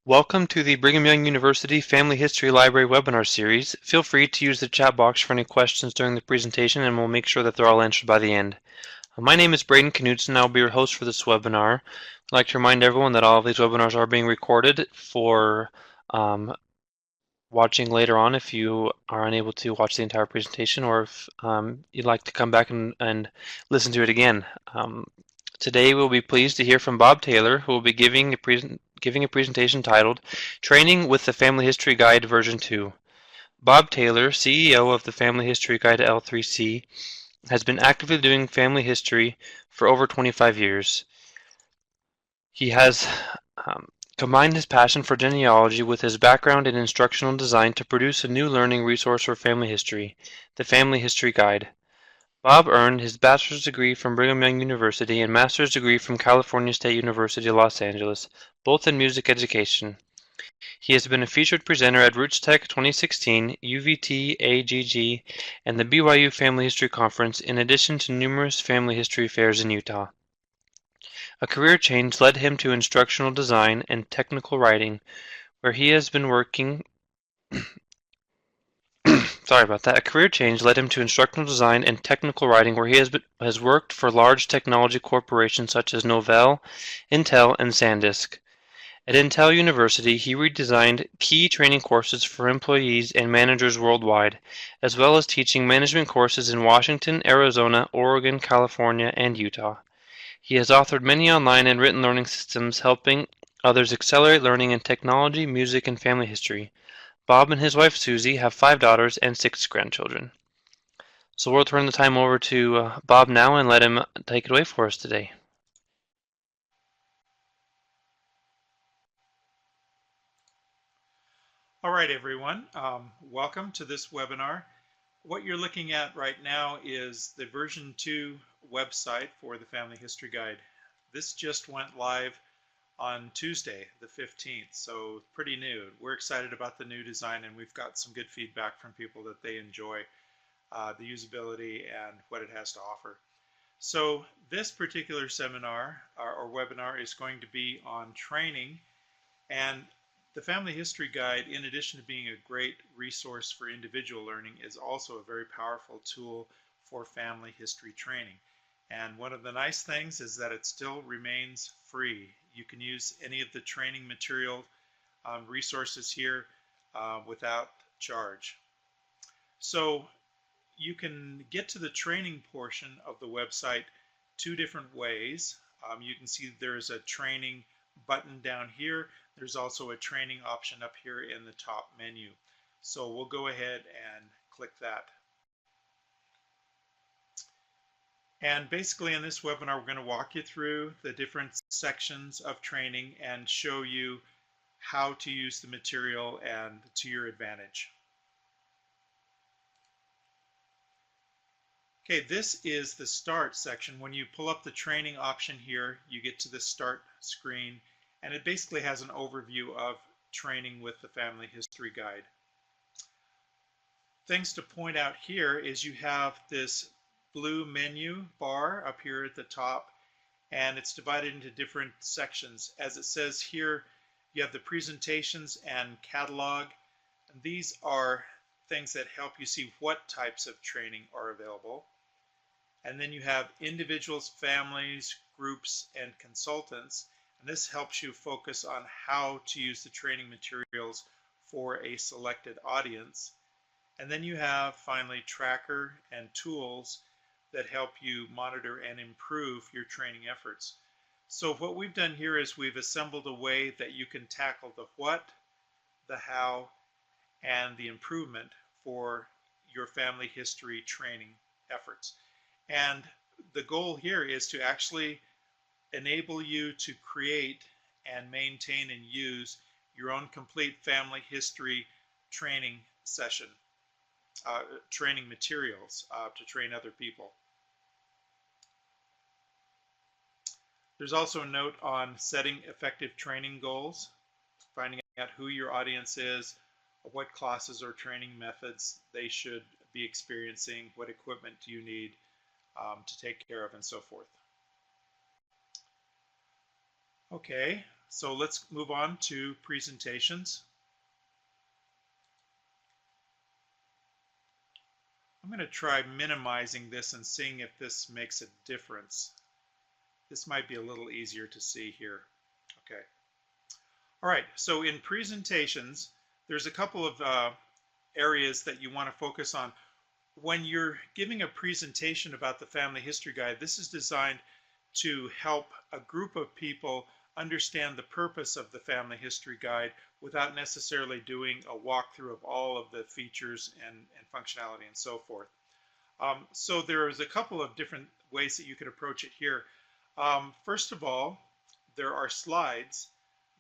Welcome to the Brigham Young University Family History Library webinar series. Feel free to use the chat box for any questions during the presentation and we'll make sure that they're all answered by the end. My name is Braden Knudsen and I'll be your host for this webinar. I'd like to remind everyone that all of these webinars are being recorded for watching later on if you are unable to watch the entire presentation or if you'd like to come back and listen to it again. Today we'll be pleased to hear from Bob Taylor, who will be giving a presentation titled Training with the Family History Guide Version 2. Bob Taylor, CEO of the Family History Guide L3C, has been actively doing family history for over 25 years. He has combined his passion for genealogy with his background in instructional design to produce a new learning resource for family history, the Family History Guide. Bob earned his bachelor's degree from Brigham Young University and master's degree from California State University, Los Angeles, both in music education. He has been a featured presenter at Roots Tech 2016, UVT AGG, and the BYU Family History Conference, in addition to numerous family history fairs in Utah. A career change led him to instructional design and technical writing, where he has been working Sorry about that. A career change led him to instructional design and technical writing, where he has worked for large technology corporations such as Novell, Intel, and SanDisk. At Intel University, he redesigned key training courses for employees and managers worldwide, as well as teaching management courses in Washington, Arizona, Oregon, California, and Utah. He has authored many online and written learning systems, helping others accelerate learning in technology, music, and family history. Bob and his wife Susie have 5 daughters and 6 grandchildren. So we'll turn the time over to Bob now and let him take it away for us today. All right, everyone. Welcome to this webinar. What you're looking at right now is the version 2 website for the Family History Guide. This just went live on Tuesday, the 15th, so pretty new. We're excited about the new design, and we've got some good feedback from people that they enjoy the usability and what it has to offer. So this particular seminar or webinar is going to be on training, and the Family History Guide, in addition to being a great resource for individual learning, is also a very powerful tool for family history training. And one of the nice things is that it still remains free. You can use any of the training material resources here without charge. So you can get to the training portion of the website 2 different ways. You can see there's a training button down here. There's also a training option up here in the top menu. So we'll go ahead and click that. And basically in this webinar, we're going to walk you through the different sections of training and show you how to use the material and to your advantage. Okay, this is the start section. When you pull up the training option here, you get to the start screen, and it basically has an overview of training with the Family History Guide. Things to point out here is you have this blue menu bar up here at the top, and it's divided into different sections. As it says here, you have the presentations and catalog. And these are things that help you see what types of training are available. And then you have individuals, families, groups, and consultants. And this helps you focus on how to use the training materials for a selected audience. And then you have finally tracker and tools that help you monitor and improve your training efforts. So what we've done here is we've assembled a way that you can tackle the what, the how, and the improvement for your family history training efforts. And the goal here is to actually enable you to create and maintain and use your own complete family history training session, training materials to train other people. There's also a note on setting effective training goals, finding out who your audience is, what classes or training methods they should be experiencing, what equipment do you need to take care of, and so forth. Okay, So let's move on to presentations. I'm going to try minimizing this and seeing if this makes a difference. This might be a little easier to see here. Okay. All right, so in presentations, there's a couple of areas that you want to focus on. When you're giving a presentation about the Family History Guide, this is designed to help a group of people understand the purpose of the Family History Guide without necessarily doing a walkthrough of all of the features and functionality and so forth. So there's a couple of different ways that you could approach it here. First of all, there are slides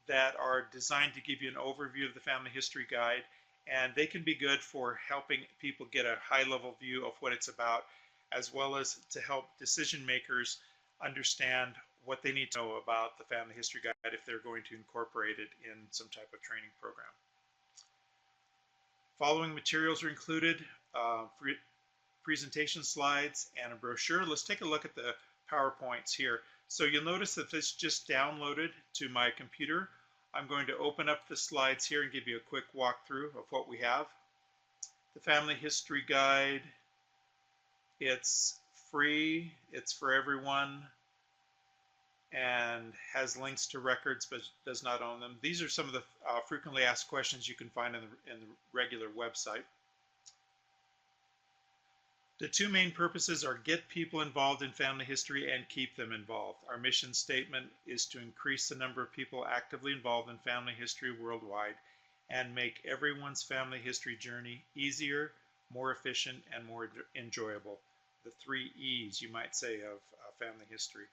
that are designed to give you an overview of the Family History Guide, and they can be good for helping people get a high-level view of what it's about, as well as to help decision makers understand what they need to know about the Family History Guide if they're going to incorporate it in some type of training program. Following materials are included, presentation slides and a brochure. Let's take a look at the PowerPoints here. So you'll notice that this just downloaded to my computer. I'm going to open up the slides here and give you a quick walkthrough of what we have. The Family History Guide, it's free, it's for everyone, and has links to records but does not own them. These are some of the frequently asked questions you can find in the regular website. The two main purposes are get people involved in family history and keep them involved. Our mission statement is to increase the number of people actively involved in family history worldwide and make everyone's family history journey easier, more efficient, and more enjoyable. The 3 E's, you might say, of family history.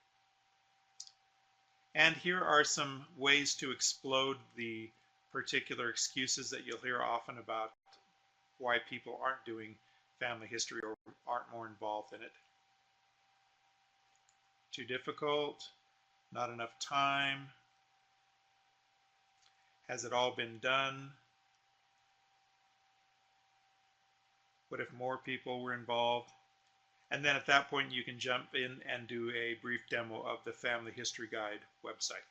And here are some ways to explode the particular excuses that you'll hear often about why people aren't doing family history or aren't more involved in it. Too difficult, not enough time, has it all been done, what if more people were involved? And then at that point you can jump in and do a brief demo of the Family History Guide website.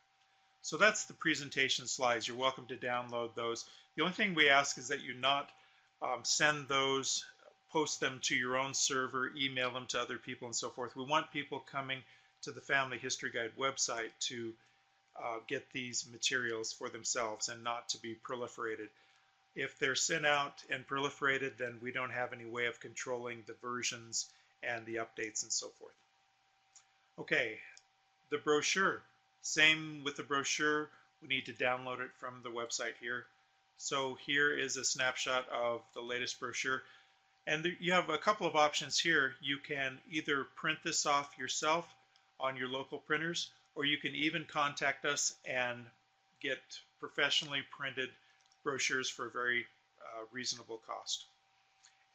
So that's the presentation slides. You're welcome to download those. The only thing we ask is that you not send those, post them to your own server, email them to other people and so forth. We want people coming to the Family History Guide website to get these materials for themselves and not to be proliferated. If they're sent out and proliferated, then we don't have any way of controlling the versions and the updates and so forth. Okay, the brochure. Same with the brochure. We need to download it from the website here. So here is a snapshot of the latest brochure. And you have a couple of options here. You can either print this off yourself on your local printers, or you can even contact us and get professionally printed brochures for a very reasonable cost.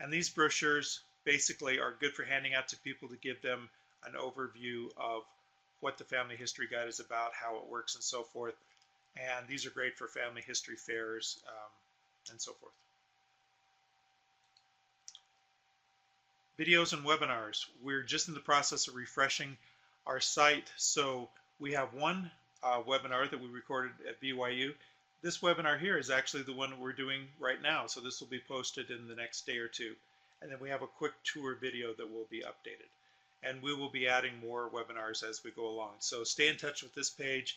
And these brochures basically are good for handing out to people to give them an overview of what the Family History Guide is about, how it works, and so forth. And these are great for family history fairs and so forth. Videos and webinars. We're just in the process of refreshing our site. So we have one webinar that we recorded at BYU. This webinar here is actually the one that we're doing right now. So this will be posted in the next day or two. And then we have a quick tour video that will be updated. And we will be adding more webinars as we go along. So stay in touch with this page.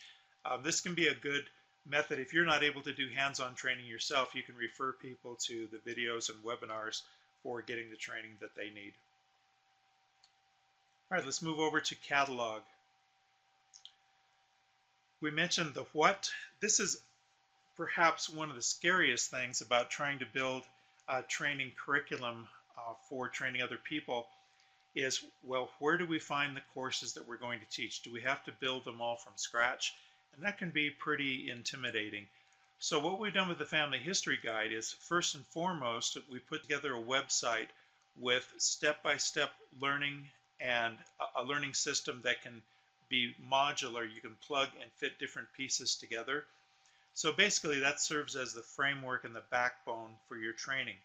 This can be a good method. If you're not able to do hands-on training yourself, you can refer people to the videos and webinars for getting the training that they need. All right, let's move over to catalog. We mentioned the what. This is perhaps one of the scariest things about trying to build a training curriculum for training other people is, well, where do we find the courses that we're going to teach? Do we have to build them all from scratch? And that can be pretty intimidating. So what we've done with the Family History Guide is, first and foremost, we put together a website with step-by-step learning and a learning system that can be modular. You can plug and fit different pieces together. So basically that serves as the framework and the backbone for your training.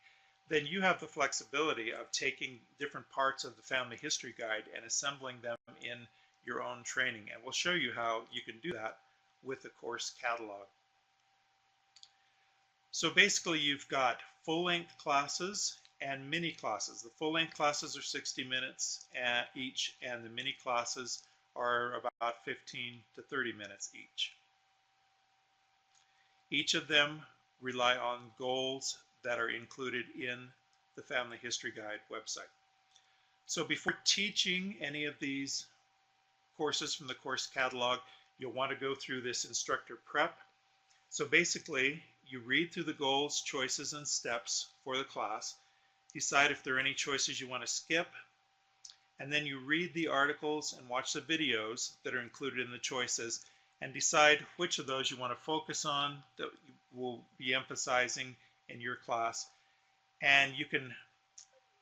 Then you have the flexibility of taking different parts of the Family History Guide and assembling them in your own training. And we'll show you how you can do that with the course catalog. So basically you've got full-length classes and mini classes. The full-length classes are 60 minutes each, and the mini classes are about 15 to 30 minutes each. Each of them rely on goals that are included in the Family History Guide website. So before teaching any of these courses from the course catalog, you'll want to go through this Instructor Prep. So basically, you read through the goals, choices, and steps for the class, decide if there are any choices you want to skip, and then you read the articles and watch the videos that are included in the choices and decide which of those you want to focus on that you will be emphasizing in your class. And you can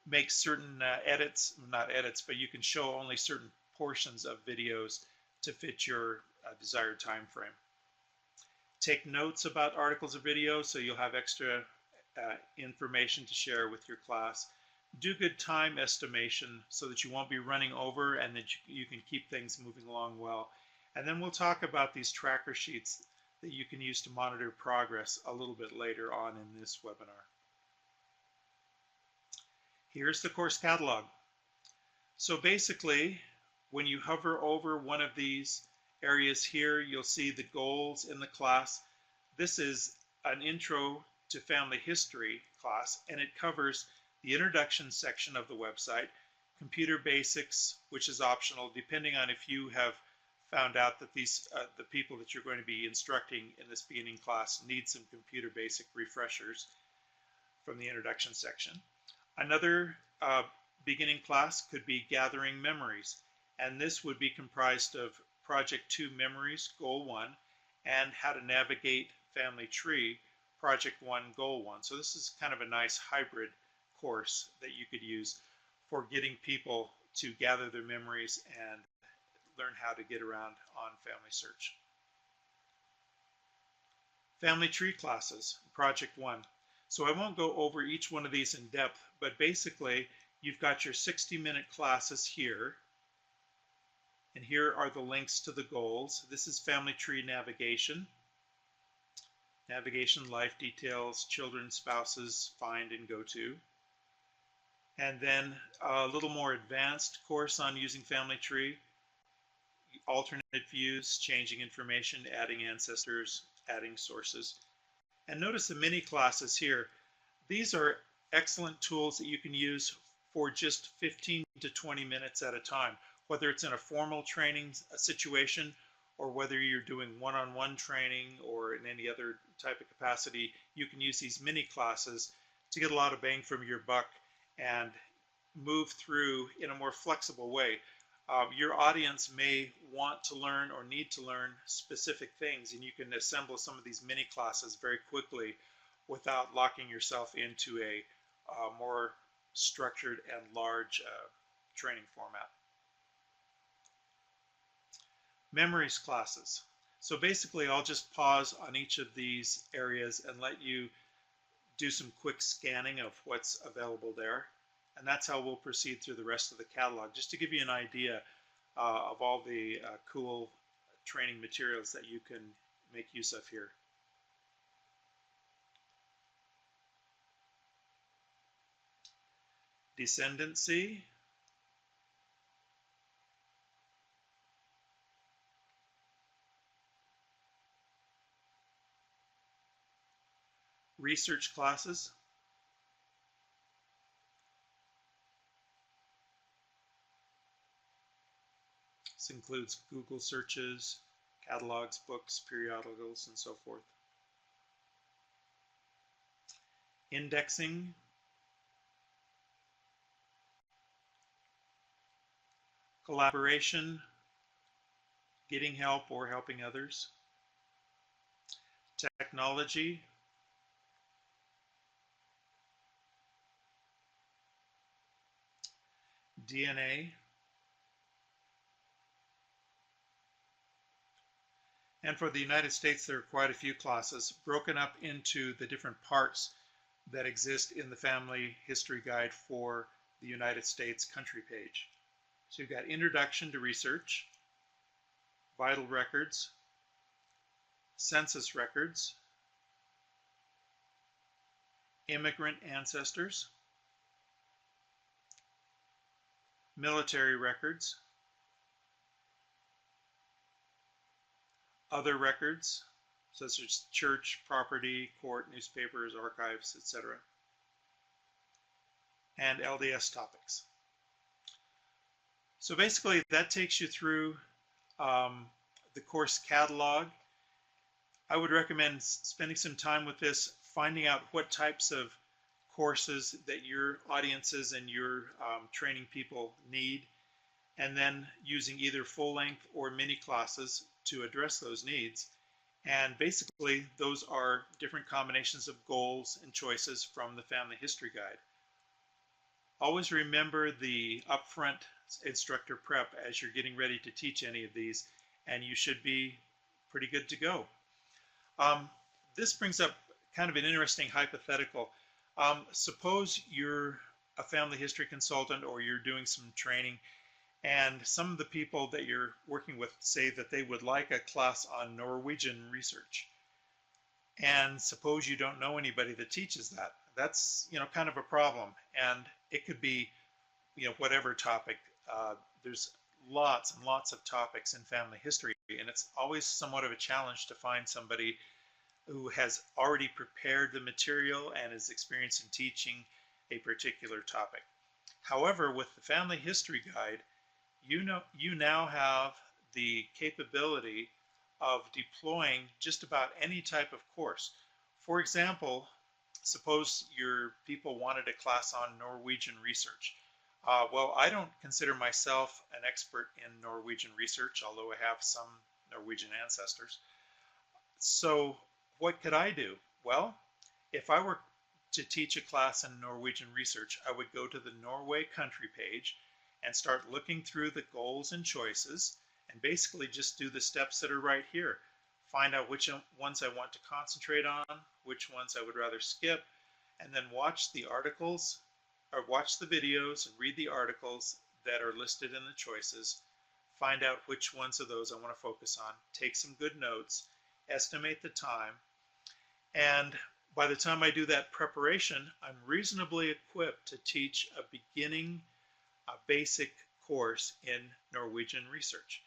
make certain edits, not edits, but you can show only certain portions of videos to fit your desired time frame. Take notes about articles or videos so you'll have extra information to share with your class. Do good time estimation so that you won't be running over and that you can keep things moving along well. And then we'll talk about these tracker sheets that you can use to monitor progress a little bit later on in this webinar. Here's the course catalog. So basically, when you hover over one of these areas here, you'll see the goals in the class. This is an intro to family history class, and it covers the introduction section of the website, computer basics, which is optional depending on if you have found out that these the people that you're going to be instructing in this beginning class need some computer basic refreshers from the introduction section. Another beginning class could be gathering memories, and this would be comprised of Project 2 Memories, Goal 1, and How to Navigate Family Tree, Project 1, Goal 1. So this is kind of a nice hybrid course that you could use for getting people to gather their memories and learn how to get around on Family Search. Family Tree classes, Project 1. So I won't go over each one of these in depth, but basically you've got your 60-minute classes here, and here are the links to the goals. This is Family Tree Navigation. Navigation, life details, children, spouses, find and go to. And then a little more advanced course on using Family Tree, alternate views, changing information, adding ancestors, adding sources. And notice the mini classes here. These are excellent tools that you can use for just 15 to 20 minutes at a time, whether it's in a formal training situation or whether you're doing one-on-one training or in any other type of capacity. You can use these mini classes to get a lot of bang from your buck and move through in a more flexible way. Your audience may want to learn or need to learn specific things, and you can assemble some of these mini classes very quickly without locking yourself into a more structured and large training format. Memories classes. So basically I'll just pause on each of these areas and let you do some quick scanning of what's available there. And that's how we'll proceed through the rest of the catalog, just to give you an idea of all the cool training materials that you can make use of here. Descendancy. Research classes. This includes Google searches, catalogs, books, periodicals, and so forth. Indexing. Collaboration, getting help or helping others. Technology. DNA. And for the United States, there are quite a few classes broken up into the different parts that exist in the Family History Guide for the United States country page. So you've got Introduction to Research, Vital Records, census records, immigrant ancestors, military records, other records, such as church, property, court, newspapers, archives, etc., and LDS topics. So basically, that takes you through the course catalog. I would recommend spending some time with this, finding out what types of courses that your audiences and your training people need, and then using either full-length or mini classes to address those needs. And basically, those are different combinations of goals and choices from the Family History Guide. Always remember the upfront instructor prep as you're getting ready to teach any of these, and you should be pretty good to go. This brings up kind of an interesting hypothetical. Suppose you're a family history consultant or you're doing some training, and some of the people that you're working with say that they would like a class on Norwegian research. And suppose you don't know anybody that teaches that. That's, kind of a problem. And it could be, whatever topic. There's lots and lots of topics in family history, and it's always somewhat of a challenge to find somebody who has already prepared the material and is experienced in teaching a particular topic. However, with the Family History Guide, you now have the capability of deploying just about any type of course. For example, suppose your people wanted a class on Norwegian research. Well, I don't consider myself an expert in Norwegian research, although I have some Norwegian ancestors. So what could I do? Well, if I were to teach a class in Norwegian research, I would go to the Norway country page and start looking through the goals and choices, and basically just do the steps that are right here. Find out which ones I want to concentrate on, which ones I would rather skip, and then watch the articles, or watch the videos and read the articles that are listed in the choices. Find out which ones of those I want to focus on, take some good notes, estimate the time, and by the time I do that preparation, I'm reasonably equipped to teach a beginning, a basic course in Norwegian research.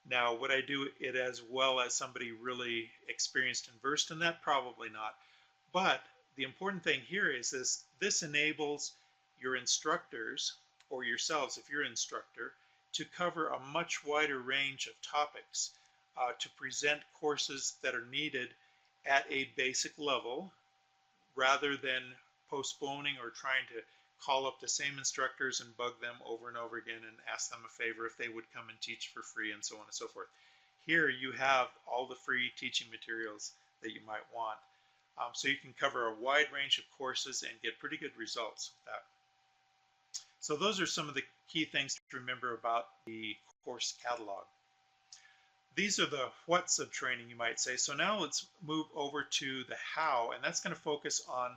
Now, would I do it as well as somebody really experienced and versed in that? Probably not. But the important thing here is this enables your instructors, or yourselves if you're an instructor, to cover a much wider range of topics, to present courses that are needed at a basic level, rather than postponing or trying to call up the same instructors and bug them over and over again and ask them a favor if they would come and teach for free, and so on and so forth. Here you have all the free teaching materials that you might want. So you can cover a wide range of courses and get pretty good results with that. So those are some of the key things to remember about the course catalog. These are the whats of training, you might say. So now let's move over to the how, and that's going to focus on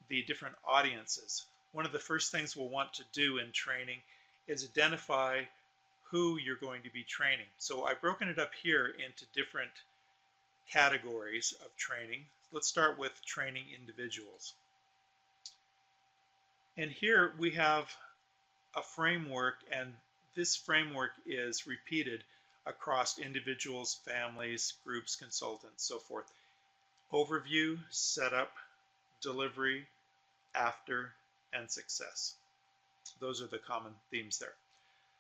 the different audiences. One of the first things we'll want to do in training is identify who you're going to be training. So I've broken it up here into different categories of training. Let's start with training individuals. And here we have a framework, and this framework is repeated across individuals, families, groups, consultants, so forth. Overview, setup, delivery, after, and success. Those are the common themes there.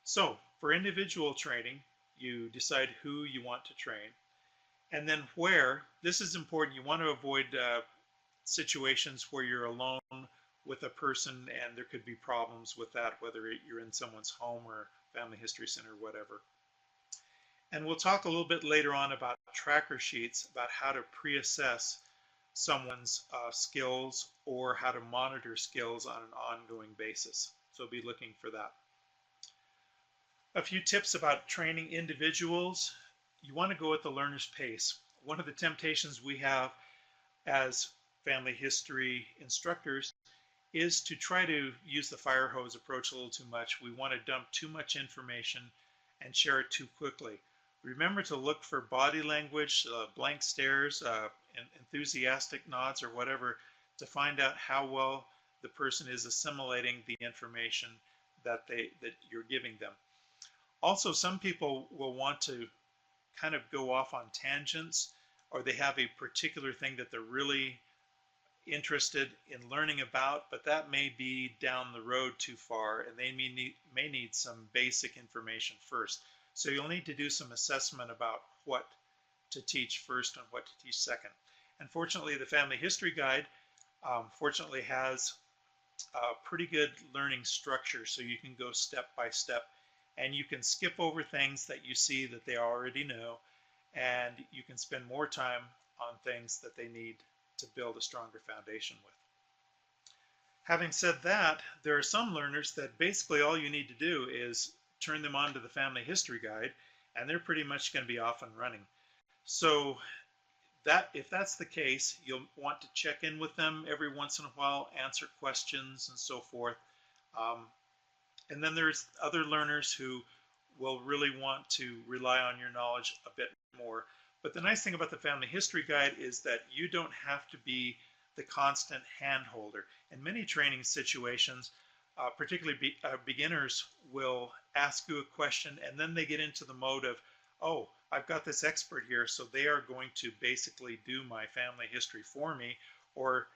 So for individual training, you decide who you want to train, and then where. This is important. You want to avoid situations where you're alone with a person and there could be problems with that, whether you're in someone's home or family history center or whatever. And we'll talk a little bit later on about tracker sheets, about how to pre-assess someone's skills or how to monitor skills on an ongoing basis. So be looking for that. A few tips about training individuals. You want to go at the learner's pace. One of the temptations we have as family history instructors is to try to use the fire hose approach a little too much. We want to dump too much information and share it too quickly. Remember to look for body language, blank stares, enthusiastic nods, or whatever, to find out how well the person is assimilating the information that you're giving them. Also, some people will want to kind of go off on tangents, or they have a particular thing that they're really interested in learning about, but that may be down the road too far, and they may need some basic information first. So you'll need to do some assessment about what to teach first and what to teach second. And fortunately, the Family History Guide fortunately has a pretty good learning structure, so you can go step by step, and you can skip over things that you see that they already know, and you can spend more time on things that they need to build a stronger foundation with. Having said that, there are some learners that basically all you need to do is turn them on to the Family History Guide, and they're pretty much going to be off and running. So if that's the case, you'll want to check in with them every once in a while, answer questions and so forth. And then there's other learners who will really want to rely on your knowledge a bit more. But the nice thing about the Family History Guide is that you don't have to be the constant hand holder. In many training situations, particularly beginners will ask you a question, and then they get into the mode of, oh, I've got this expert here, so they are going to basically do my family history for me, or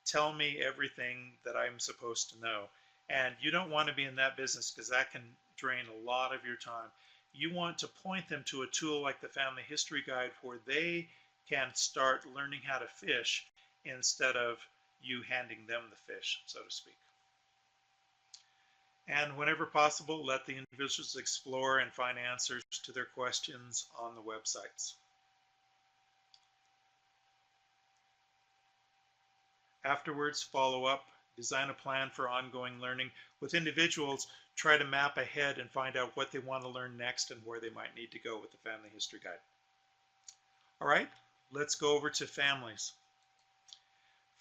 tell me everything that I'm supposed to know. And you don't want to be in that business, because that can drain a lot of your time. You want to point them to a tool like the Family History Guide, where they can start learning how to fish instead of you handing them the fish, so to speak. And whenever possible, let the individuals explore and find answers to their questions on the websites. Afterwards, follow up, design a plan for ongoing learning. With individuals, try to map ahead and find out what they want to learn next and where they might need to go with the Family History Guide. All right, let's go over to families.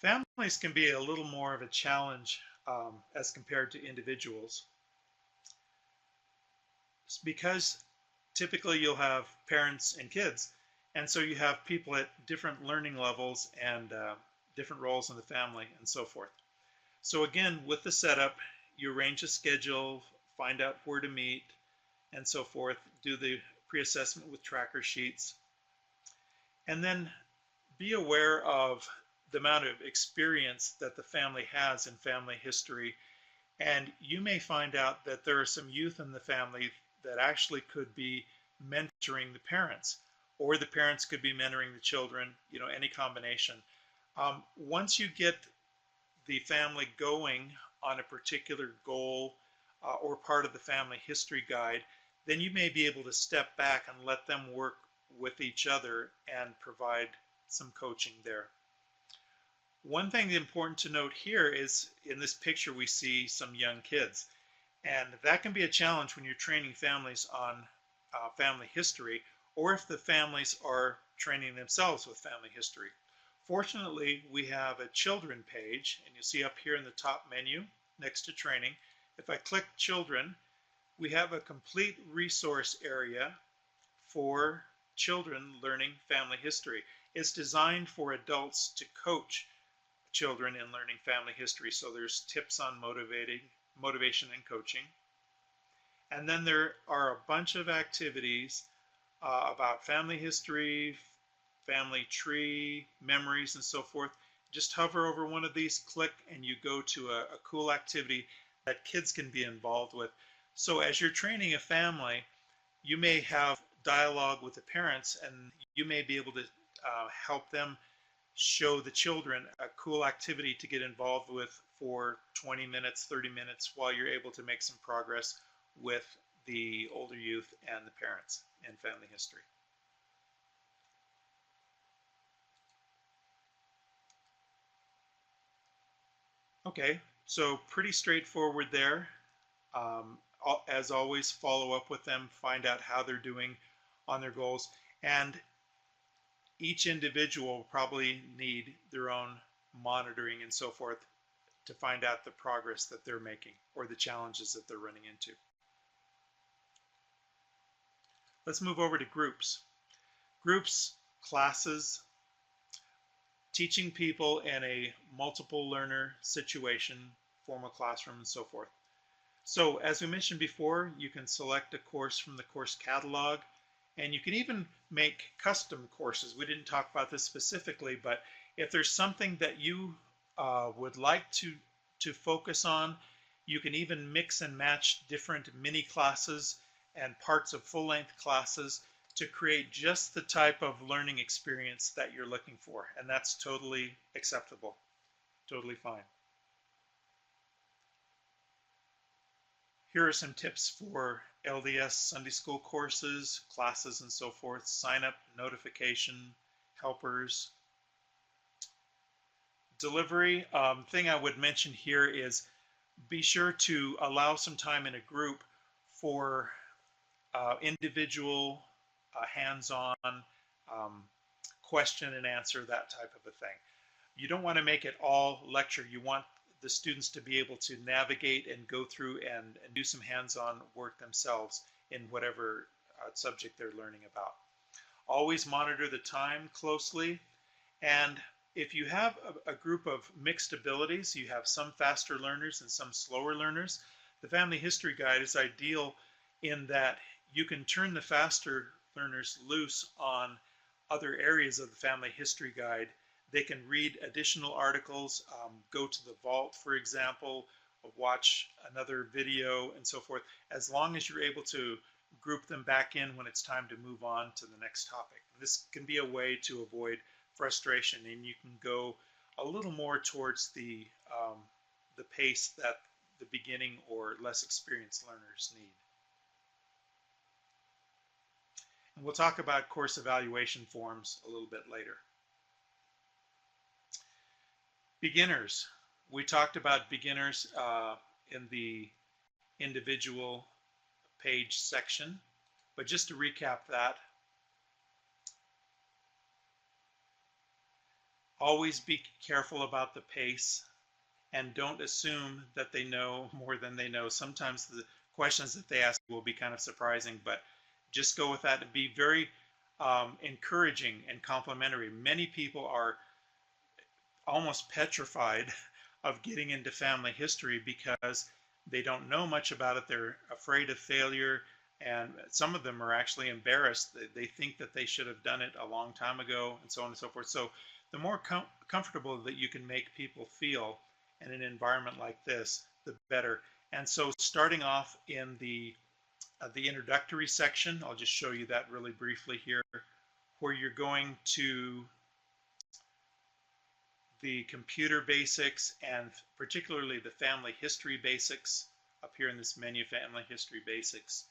Families can be a little more of a challenge as compared to individuals, because typically you'll have parents and kids, and so you have people at different learning levels and different roles in the family and so forth. So again, with the setup, you arrange a schedule, find out where to meet, and so forth, do the pre-assessment with tracker sheets, and then be aware of the amount of experience that the family has in family history. And you may find out that there are some youth in the family that actually could be mentoring the parents, or the parents could be mentoring the children, any combination. Once you get the family going on a particular goal or part of the Family History Guide, then you may be able to step back and let them work with each other and provide some coaching there. One thing important to note here is, in this picture we see some young kids, and that can be a challenge when you're training families on family history, or if the families are training themselves with family history. Fortunately, we have a children page, and you see up here in the top menu next to training. If I click children, we have a complete resource area for children learning family history. It's designed for adults to coach children in learning family history. So there's tips on motivation and coaching. And then there are a bunch of activities about family history, family tree, memories, and so forth. Just hover over one of these, click, and you go to a cool activity that kids can be involved with. So as you're training a family, you may have dialogue with the parents, and you may be able to help them show the children a cool activity to get involved with for 20 minutes, 30 minutes, while you're able to make some progress with the older youth and the parents in family history. Okay, so pretty straightforward there. As always, follow up with them, find out how they're doing on their goals, and each individual will probably need their own monitoring and so forth to find out the progress that they're making or the challenges that they're running into. Let's move over to groups. Groups, classes, teaching people in a multiple learner situation, formal classroom, and so forth. So as we mentioned before, you can select a course from the course catalog, and you can even make custom courses. We didn't talk about this specifically, but if there's something that you would like to focus on, you can even mix and match different mini classes and parts of full-length classes to create just the type of learning experience that you're looking for. And that's totally acceptable, totally fine. Here are some tips for LDS Sunday school courses, classes, and so forth. Sign up, notification, helpers. Delivery, thing I would mention here is be sure to allow some time in a group for individual, hands-on question and answer, that type of a thing. You don't want to make it all lecture. You want the students to be able to navigate and go through and do some hands-on work themselves in whatever subject they're learning about. Always monitor the time closely, and if you have a group of mixed abilities, you have some faster learners and some slower learners, the Family History Guide is ideal in that you can turn the faster learners loose on other areas of the Family History Guide. They can read additional articles, go to the vault, for example, watch another video, and so forth, as long as you're able to group them back in when it's time to move on to the next topic. This can be a way to avoid frustration, and you can go a little more towards the pace that the beginning or less experienced learners need. And we'll talk about course evaluation forms a little bit later. Beginners. We talked about beginners in the individual page section, but just to recap that, always be careful about the pace and don't assume that they know more than they know. Sometimes the questions that they ask will be kind of surprising, but just go with that and be very encouraging and complimentary. Many people are almost petrified of getting into family history because they don't know much about it. They're afraid of failure, and some of them are actually embarrassed. They think that they should have done it a long time ago, and so on and so forth. So the more comfortable that you can make people feel in an environment like this, the better. And so starting off in the introductory section, I'll just show you that really briefly here, where you're going to the computer basics and particularly the family history basics up here in this menu, family history basics,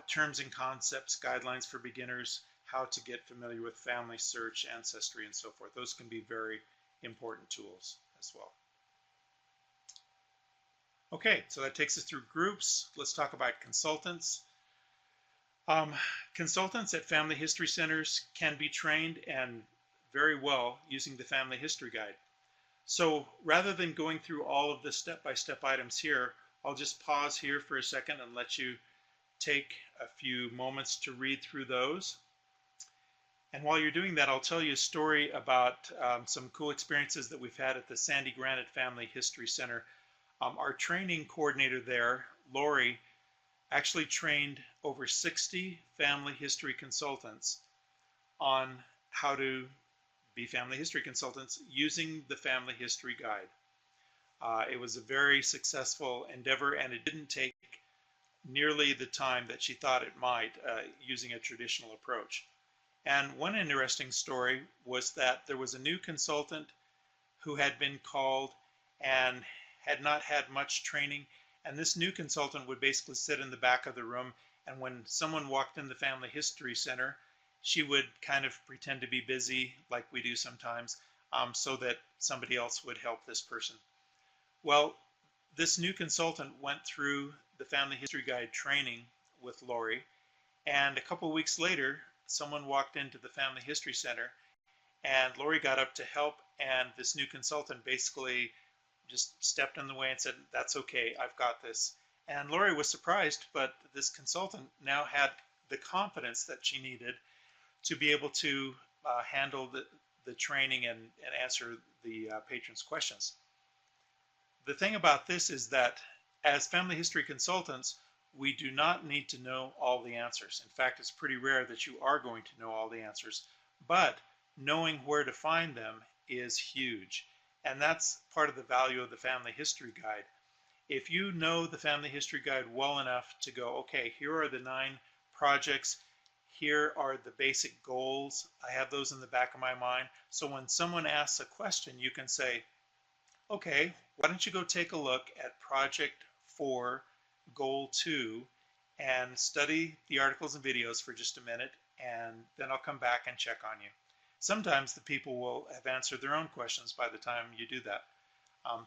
terms and concepts, guidelines for beginners, how to get familiar with family search, ancestry, and so forth. Those can be very important tools as well. Okay, so that takes us through groups. Let's talk about consultants. Consultants at family history centers can be trained and very well using the Family History Guide. So rather than going through all of the step-by-step items here, I'll just pause here for a second and let you take a few moments to read through those. And while you're doing that, I'll tell you a story about some cool experiences that we've had at the Sandy Granite Family History Center. Our training coordinator there, Lori, actually trained over 60 family history consultants on how to be family history consultants using the Family History Guide. It was a very successful endeavor, and it didn't take nearly the time that she thought it might using a traditional approach. And one interesting story was that there was a new consultant who had been called and had not had much training, and this new consultant would basically sit in the back of the room, and when someone walked in the Family History Center, she would kind of pretend to be busy, like we do sometimes, so that somebody else would help this person. Well, this new consultant went through the Family History Guide training with Lori, and a couple weeks later, someone walked into the Family History Center, and Lori got up to help, and this new consultant basically just stepped in the way and said, "That's okay, I've got this." And Lori was surprised, but this consultant now had the confidence that she needed to be able to handle the training and answer the patrons' questions. The thing about this is that as family history consultants, we do not need to know all the answers. In fact, it's pretty rare that you are going to know all the answers, but knowing where to find them is huge. And that's part of the value of the family history guide. If you know the family history guide well enough to go, okay, here are the 9 projects, here are the basic goals, I have those in the back of my mind. So when someone asks a question, you can say, okay, why don't you go take a look at project 4, goal 2, and study the articles and videos for just a minute, and then I'll come back and check on you. Sometimes the people will have answered their own questions by the time you do that.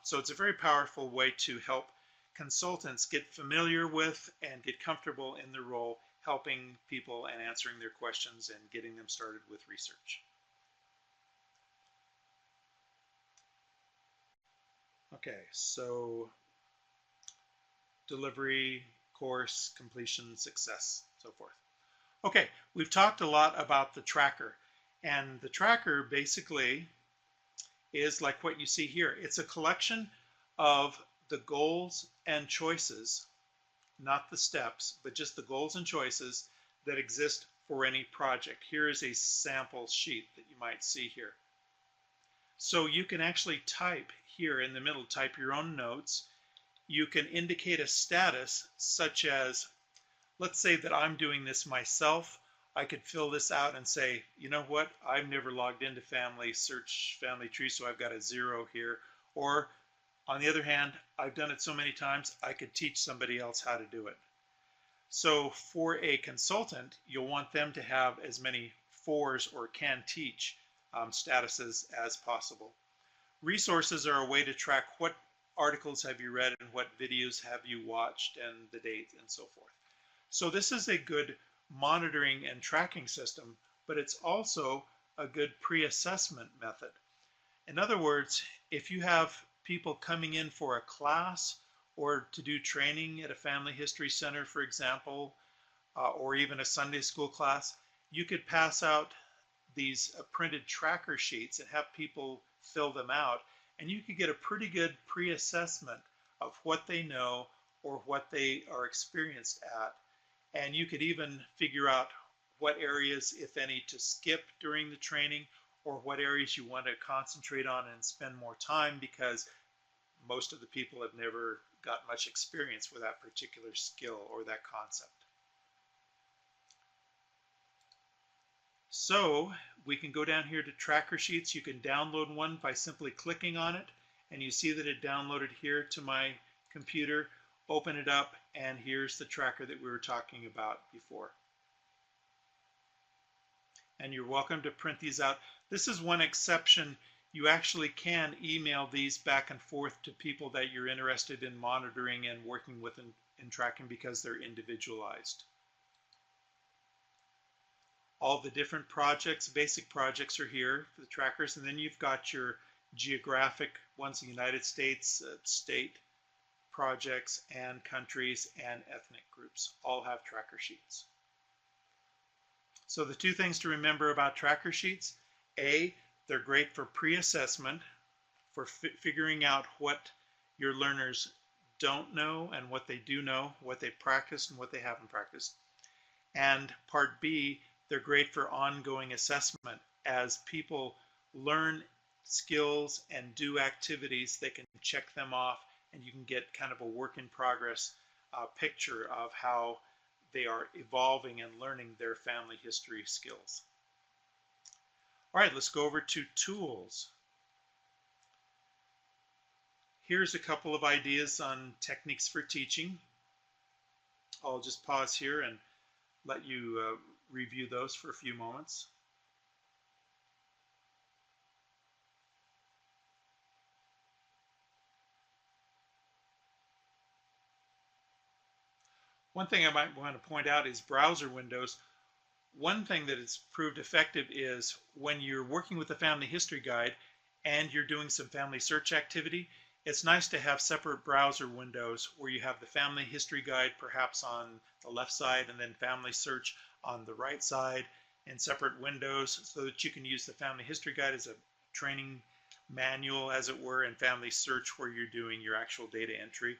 So it's a very powerful way to help consultants get familiar with and get comfortable in their role, helping people and answering their questions and getting them started with research. Okay, so delivery, course, completion, success, so forth. Okay, we've talked a lot about the tracker, and the tracker basically is like what you see here. It's a collection of the goals and choices, not the steps, but just the goals and choices that exist for any project. Here is a sample sheet that you might see here. So you can actually type here in the middle, type your own notes. You can indicate a status such as, let's say that I'm doing this myself. I could fill this out and say, you know what, I've never logged into Family Search Family Tree, so I've got a 0 here. Or on the other hand, I've done it so many times, I could teach somebody else how to do it. So for a consultant, you'll want them to have as many 4s or can teach statuses as possible. Resources are a way to track what articles have you read and what videos have you watched and the date and so forth. So this is a good monitoring and tracking system, but it's also a good pre-assessment method. In other words, if you have people coming in for a class or to do training at a family history center, for example, or even a Sunday school class, you could pass out these printed tracker sheets and have people fill them out, and you could get a pretty good pre-assessment of what they know or what they are experienced at. And you could even figure out what areas, if any, to skip during the training or what areas you want to concentrate on and spend more time, because most of the people have never got much experience with that particular skill or that concept. So we can go down here to tracker sheets. You can download one by simply clicking on it, and you see that it downloaded here to my computer. Open it up, and here's the tracker that we were talking about before. And you're welcome to print these out. This is one exception. You actually can email these back and forth to people that you're interested in monitoring and working with in tracking, because they're individualized. All the different projects, basic projects, are here for the trackers, and then you've got your geographic ones, the United States, state projects, and countries and ethnic groups all have tracker sheets. So the 2 things to remember about tracker sheets: A, they're great for pre-assessment, for figuring out what your learners don't know and what they do know, what they practiced and what they haven't practiced. And part B, they're great for ongoing assessment. As people learn skills and do activities, they can check them off, and you can get kind of a work in progress picture of how they are evolving and learning their family history skills. All right, let's go over to tools. Here's a couple of ideas on techniques for teaching. I'll just pause here and let you review those for a few moments. One thing I might want to point out is browser windows. One thing that has proved effective is when you're working with a family history guide and you're doing some family search activity, it's nice to have separate browser windows where you have the family history guide perhaps on the left side and then family search on the right side in separate windows so that you can use the Family History Guide as a training manual, as it were, and Family Search where you're doing your actual data entry.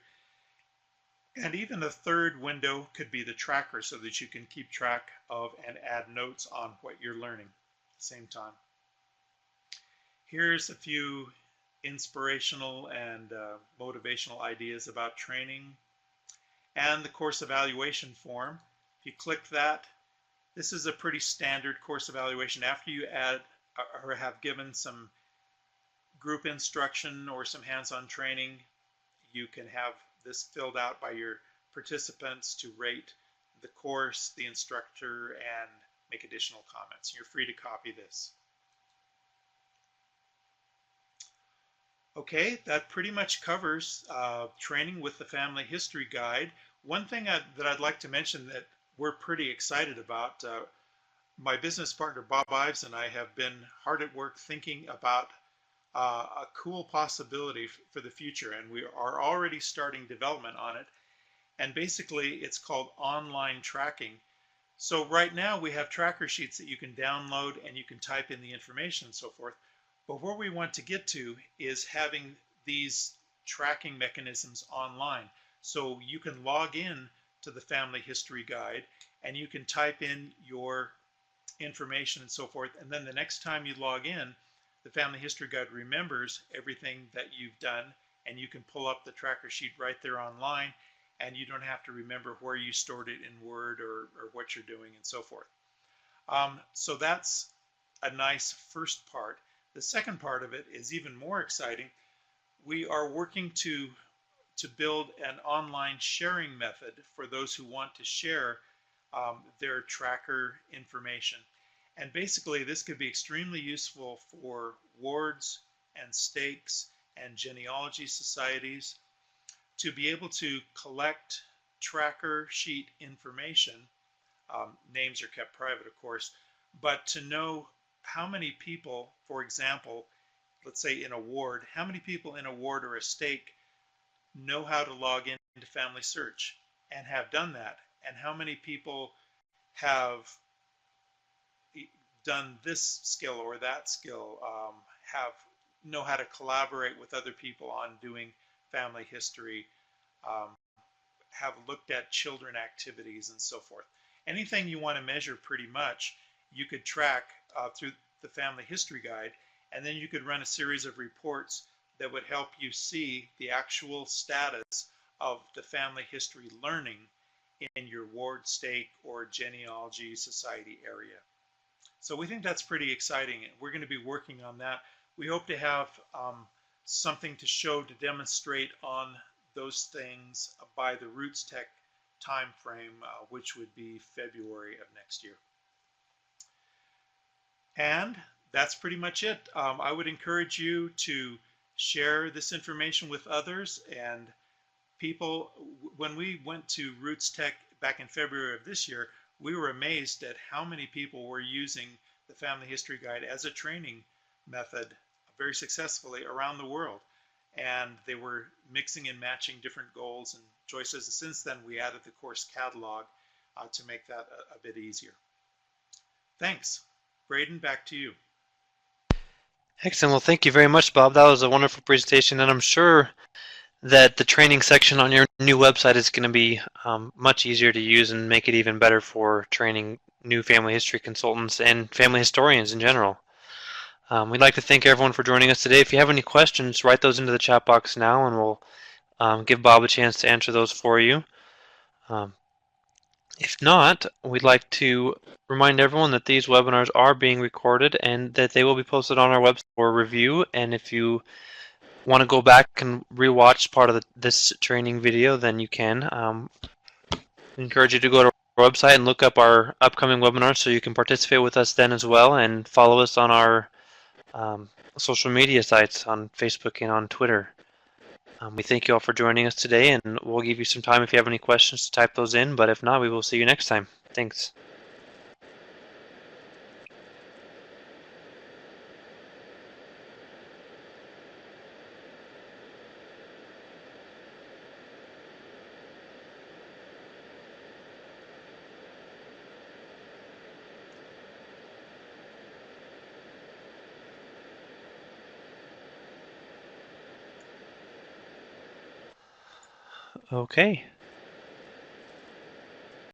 And even a third window could be the tracker so that you can keep track of and add notes on what you're learning at the same time. Here's a few inspirational and motivational ideas about training and the course evaluation form. If you click that, this is a pretty standard course evaluation. After you add or have given some group instruction or some hands-on training, you can have this filled out by your participants to rate the course, the instructor, and make additional comments. You're free to copy this. Okay, that pretty much covers training with the Family History Guide. One thing that I'd like to mention that we're pretty excited about, my business partner Bob Ives and I have been hard at work thinking about a cool possibility for the future, and we are already starting development on it. And basically, it's called online tracking. So right now we have tracker sheets that you can download and you can type in the information and so forth. But where we want to get to is having these tracking mechanisms online. So you can log in to the Family History Guide and you can type in your information and so forth. And then the next time you log in, the Family History Guide remembers everything that you've done, and you can pull up the tracker sheet right there online, and you don't have to remember where you stored it in Word or what you're doing and so forth. So that's a nice first part. The second part of it is even more exciting. We are working to build an online sharing method for those who want to share their tracker information. And basically, this could be extremely useful for wards and stakes and genealogy societies to be able to collect tracker sheet information. Names are kept private, of course, but to know how many people, for example, let's say in a ward, how many people in a ward or a stake know how to log into Family Search and have done that, and how many people have done this skill or that skill, know how to collaborate with other people on doing family history, have looked at children activities and so forth. Anything you want to measure pretty much, you could track through the Family History Guide, and then you could run a series of reports that would help you see the actual status of the family history learning in your ward, stake, or genealogy society area. So we think that's pretty exciting. We're going to be working on that. We hope to have something to show to demonstrate on those things by the Roots Tech time frame, which would be February of next year. And that's pretty much it. I would encourage you to share this information with others, and people, when we went to Roots Tech back in February of this year, we were amazed at how many people were using the Family History Guide as a training method very successfully around the world. And they were mixing and matching different goals and choices. Since then, we added the course catalog to make that a bit easier. Thanks. Braden, back to you. Excellent. Well, thank you very much, Bob. That was a wonderful presentation, and I'm sure that the training section on your new website is going to be much easier to use and make it even better for training new family history consultants and family historians in general. We'd like to thank everyone for joining us today. If you have any questions, write those into the chat box now, and we'll give Bob a chance to answer those for you. If not, we'd like to remind everyone that these webinars are being recorded and that they will be posted on our website for review. And if you want to go back and rewatch part of this training video, then you can. We encourage you to go to our website and look up our upcoming webinars so you can participate with us then as well, and follow us on our social media sites on Facebook and on Twitter. We thank you all for joining us today, and we'll give you some time if you have any questions to type those in, but if not, we will see you next time. Thanks. Okay.